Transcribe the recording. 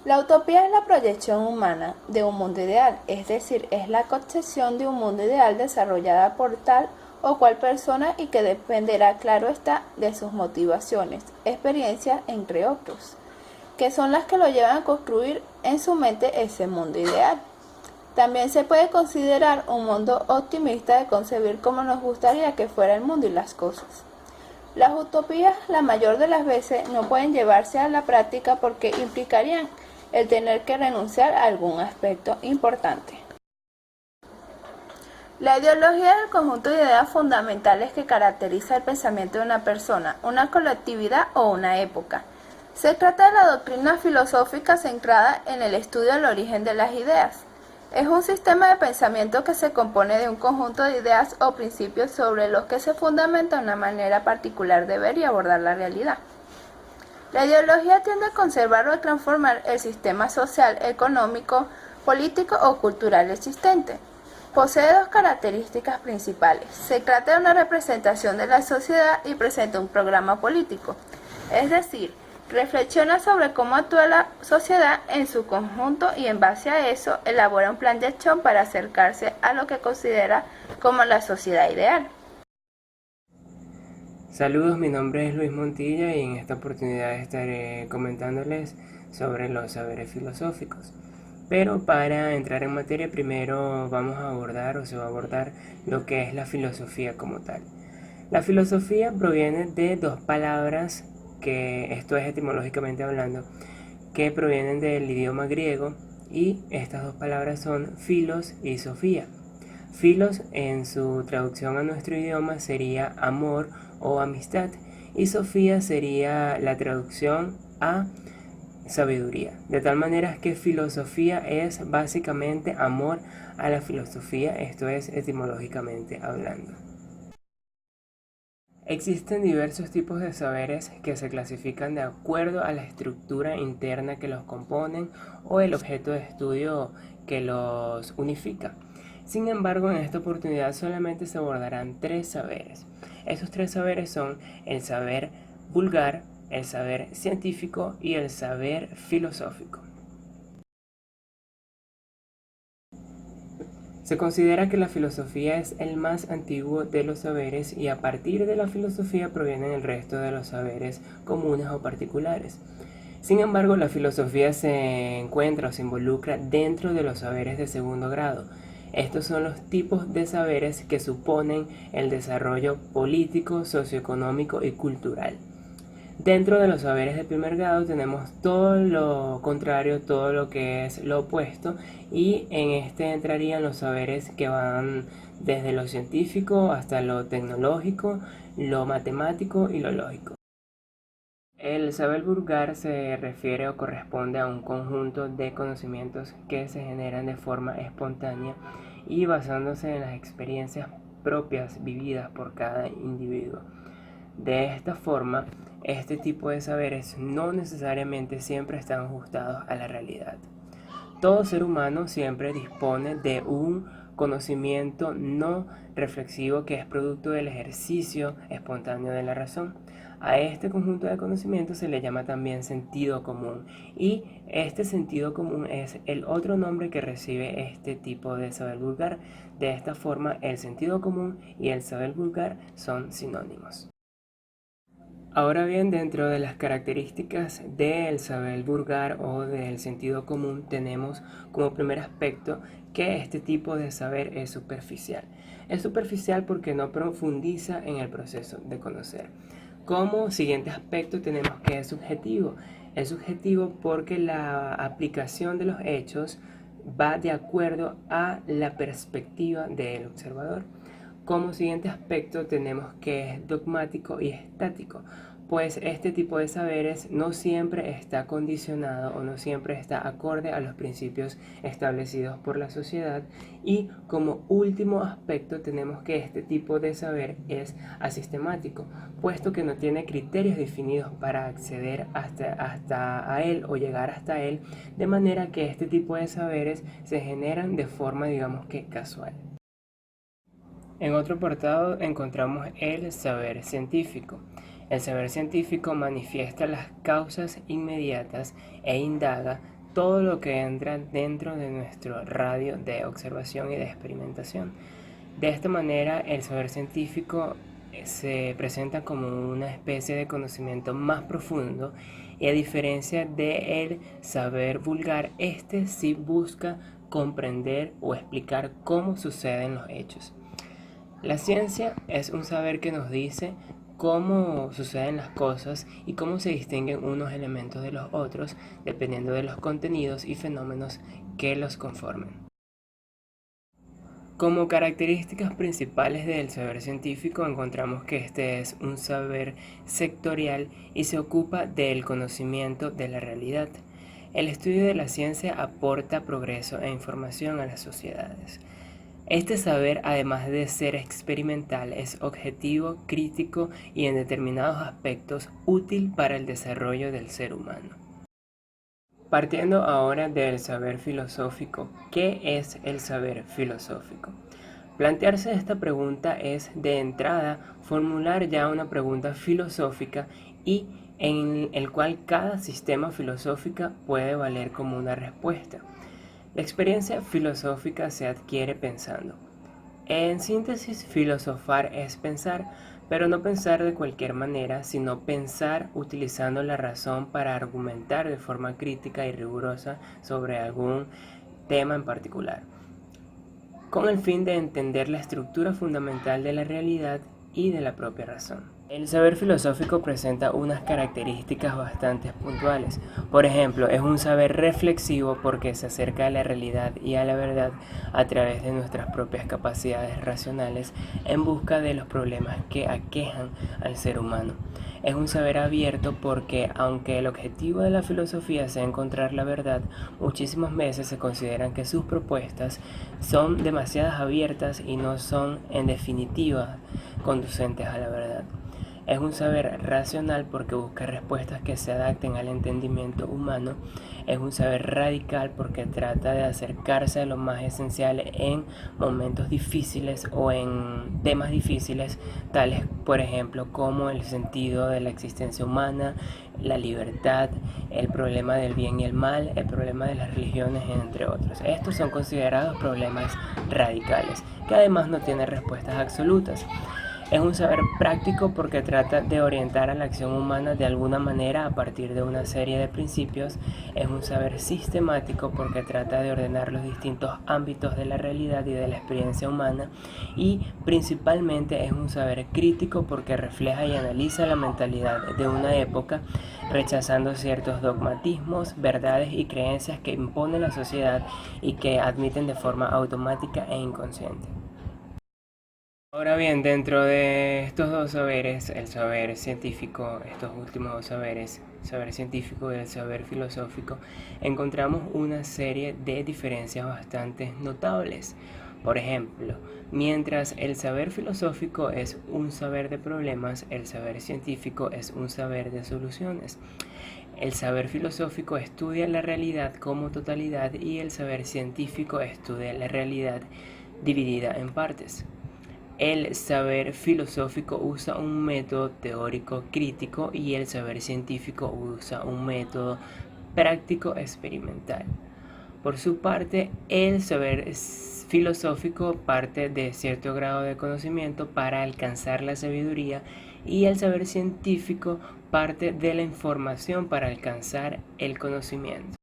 La utopía es la proyección humana de un mundo ideal, es decir, es la concepción de un mundo ideal desarrollada por tal o cual persona y que dependerá, claro está, de sus motivaciones, experiencias, entre otros, que son las que lo llevan a construir en su mente ese mundo ideal. También se puede considerar un mundo optimista de concebir cómo nos gustaría que fuera el mundo y las cosas. Las utopías, la mayor de las veces, no pueden llevarse a la práctica porque implicarían el tener que renunciar a algún aspecto importante. La ideología es el conjunto de ideas fundamentales que caracteriza el pensamiento de una persona, una colectividad o una época. Se trata de la doctrina filosófica centrada en el estudio del origen de las ideas. Es un sistema de pensamiento que se compone de un conjunto de ideas o principios sobre los que se fundamenta una manera particular de ver y abordar la realidad. La ideología tiende a conservar o a transformar el sistema social, económico, político o cultural existente. Posee dos características principales. Se trata de una representación de la sociedad y presenta un programa político, es decir, reflexiona sobre cómo actúa la sociedad en su conjunto y en base a eso elabora un plan de acción para acercarse a lo que considera como la sociedad ideal. Saludos, mi nombre es Luis Montilla y en esta oportunidad estaré comentándoles sobre los saberes filosóficos. Pero para entrar en materia primero vamos a abordar o se va a abordar lo que es la filosofía como tal. La filosofía proviene de dos palabras que esto es etimológicamente hablando, que provienen del idioma griego y estas dos palabras son filos y sofía. Filos en su traducción a nuestro idioma sería amor o amistad y sofía sería la traducción a sabiduría. De tal manera que filosofía es básicamente amor a la filosofía, esto es etimológicamente hablando. Existen diversos tipos de saberes que se clasifican de acuerdo a la estructura interna que los componen o el objeto de estudio que los unifica. Sin embargo, en esta oportunidad solamente se abordarán tres saberes. Esos tres saberes son el saber vulgar, el saber científico y el saber filosófico. Se considera que la filosofía es el más antiguo de los saberes y a partir de la filosofía provienen el resto de los saberes comunes o particulares. Sin embargo, la filosofía se encuentra o se involucra dentro de los saberes de segundo grado. Estos son los tipos de saberes que suponen el desarrollo político, socioeconómico y cultural. Dentro de los saberes de primer grado tenemos todo lo contrario, todo lo que es lo opuesto, y en este entrarían los saberes que van desde lo científico hasta lo tecnológico, lo matemático y lo lógico. El saber vulgar se refiere o corresponde a un conjunto de conocimientos que se generan de forma espontánea y basándose en las experiencias propias vividas por cada individuo. De esta forma, este tipo de saberes no necesariamente siempre están ajustados a la realidad. Todo ser humano siempre dispone de un conocimiento no reflexivo que es producto del ejercicio espontáneo de la razón. A este conjunto de conocimientos se le llama también sentido común y este sentido común es el otro nombre que recibe este tipo de saber vulgar. De esta forma, el sentido común y el saber vulgar son sinónimos. Ahora bien, dentro de las características del saber vulgar o del sentido común tenemos como primer aspecto que este tipo de saber es superficial. Es superficial porque no profundiza en el proceso de conocer. Como siguiente aspecto tenemos que es subjetivo. Es subjetivo porque la aplicación de los hechos va de acuerdo a la perspectiva del observador. Como siguiente aspecto tenemos que es dogmático y estático, pues este tipo de saberes no siempre está condicionado o no siempre está acorde a los principios establecidos por la sociedad. Y como último aspecto tenemos que este tipo de saber es asistemático, puesto que no tiene criterios definidos para acceder hasta a él o llegar hasta él, de manera que este tipo de saberes se generan de forma digamos que casual. En otro apartado encontramos el saber científico. El saber científico manifiesta las causas inmediatas e indaga todo lo que entra dentro de nuestro radio de observación y de experimentación. De esta manera, el saber científico se presenta como una especie de conocimiento más profundo y a diferencia del saber vulgar, este sí busca comprender o explicar cómo suceden los hechos. La ciencia es un saber que nos dice cómo suceden las cosas y cómo se distinguen unos elementos de los otros dependiendo de los contenidos y fenómenos que los conformen. Como características principales del saber científico encontramos que este es un saber sectorial y se ocupa del conocimiento de la realidad. El estudio de la ciencia aporta progreso e información a las sociedades. Este saber, además de ser experimental, es objetivo, crítico y en determinados aspectos útil para el desarrollo del ser humano. Partiendo ahora del saber filosófico, ¿qué es el saber filosófico? Plantearse esta pregunta es, de entrada, formular ya una pregunta filosófica y en el cual cada sistema filosófico puede valer como una respuesta. La experiencia filosófica se adquiere pensando. En síntesis, filosofar es pensar, pero no pensar de cualquier manera, sino pensar utilizando la razón para argumentar de forma crítica y rigurosa sobre algún tema en particular, con el fin de entender la estructura fundamental de la realidad y de la propia razón. El saber filosófico presenta unas características bastante puntuales. Por ejemplo, es un saber reflexivo porque se acerca a la realidad y a la verdad a través de nuestras propias capacidades racionales en busca de los problemas que aquejan al ser humano. Es un saber abierto porque, aunque el objetivo de la filosofía sea encontrar la verdad, muchísimas veces se consideran que sus propuestas son demasiado abiertas y no son, en definitiva, conducentes a la verdad. Es un saber racional porque busca respuestas que se adapten al entendimiento humano. Es un saber radical porque trata de acercarse a lo más esencial en momentos difíciles o en temas difíciles, tales por ejemplo como el sentido de la existencia humana, la libertad, el problema del bien y el mal, el problema de las religiones, entre otros. Estos son considerados problemas radicales, que además no tienen respuestas absolutas. Es un saber práctico porque trata de orientar a la acción humana de alguna manera a partir de una serie de principios. Es un saber sistemático porque trata de ordenar los distintos ámbitos de la realidad y de la experiencia humana. Y principalmente es un saber crítico porque refleja y analiza la mentalidad de una época, rechazando ciertos dogmatismos, verdades y creencias que impone la sociedad y que admiten de forma automática e inconsciente. Ahora bien, dentro de estos dos saberes, el saber científico, estos últimos dos saberes, saber científico y el saber filosófico, encontramos una serie de diferencias bastante notables. Por ejemplo, mientras el saber filosófico es un saber de problemas, el saber científico es un saber de soluciones. El saber filosófico estudia la realidad como totalidad y el saber científico estudia la realidad dividida en partes. El saber filosófico usa un método teórico crítico y el saber científico usa un método práctico experimental. Por su parte, el saber filosófico parte de cierto grado de conocimiento para alcanzar la sabiduría y el saber científico parte de la información para alcanzar el conocimiento.